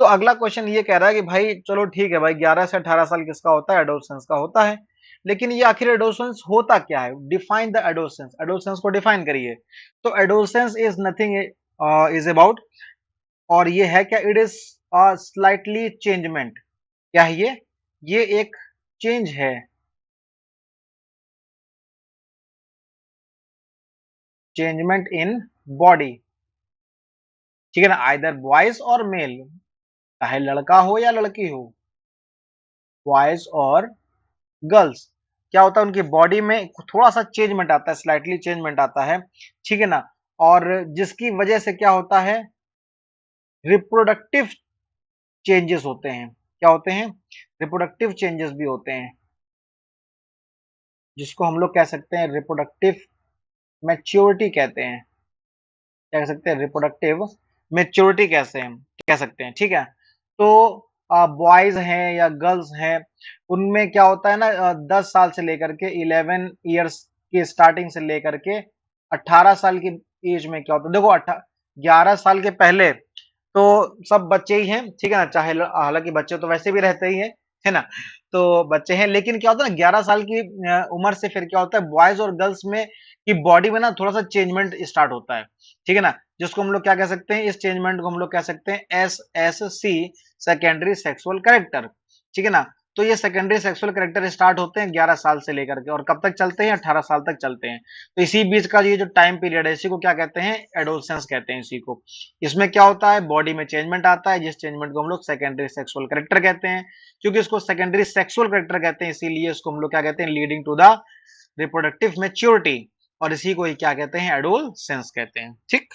तो अगला क्वेश्चन ये कह रहा है कि भाई चलो ठीक है भाई, 11 से 18 साल किसका होता है? एडोलसेंस का होता है। लेकिन ये आखिर एडोलसेंस होता क्या है? डिफाइन द एडोलसेंस, एडोलसेंस को डिफाइन करिए। तो adolescence is nothing is about, और ये है क्या? It is slightly changement. क्या है ये एक चेंज है, चेंजमेंट इन बॉडी, ठीक है ना, आइदर बॉयज और मेल, चाहे लड़का हो या लड़की हो, बॉयज और गर्ल्स, क्या होता है उनकी बॉडी में थोड़ा सा चेंजमेंट आता है, स्लाइटली चेंजमेंट आता है, ठीक है ना। और जिसकी वजह से क्या होता है? रिप्रोडक्टिव चेंजेस होते हैं। क्या होते हैं? रिप्रोडक्टिव चेंजेस भी होते हैं, जिसको हम लोग कह सकते हैं रिप्रोडक्टिव मैच्योरिटी कहते हैं। क्या कह सकते हैं? रिप्रोडक्टिव मेच्योरिटी कैसे हैं, कह सकते हैं, ठीक है। तो बॉयज हैं या गर्ल्स हैं, उनमें क्या होता है ना, 10 साल से लेकर के 11 ईयर्स की स्टार्टिंग से लेकर के 18 साल की एज में क्या होता है? देखो 11 साल के पहले तो सब बच्चे ही हैं, ठीक है ना, चाहे हालांकि बच्चे तो वैसे भी रहते ही हैं, है ना। तो बच्चे हैं, लेकिन क्या होता है ना, 11 साल की उम्र से फिर क्या होता है, बॉयज और गर्ल्स में की बॉडी में ना थोड़ा सा चेंजमेंट स्टार्ट होता है, ठीक है ना। जिसको हम लोग क्या कह सकते हैं? इस चेंजमेंट को हम लोग कह सकते हैं SSC, सेकेंडरी सेक्सुअल कैरेक्टर, ठीक है ना। तो ये सेकेंडरी सेक्सुअल कैरेक्टर स्टार्ट होते हैं 11 साल से लेकर के, और कब तक चलते हैं? 18 साल तक चलते हैं। तो इसी बीच का ये जो टाइम पीरियड है, इसी को क्या कहते हैं? एडोलसेंस कहते हैं इसी को। इसमें क्या होता है? बॉडी में चेंजमेंट आता है, जिस चेंजमेंट को हम लोग सेकेंडरी सेक्सुअल कैरेक्टर कहते हैं। क्योंकि इसको सेकेंडरी सेक्सुअल कैरेक्टर कहते हैं, इसीलिए इसको हम लोग क्या कहते हैं? Leading to the reproductive maturity, और इसी को ही क्या कहते हैं? एडोलसेंस कहते हैं, ठीक।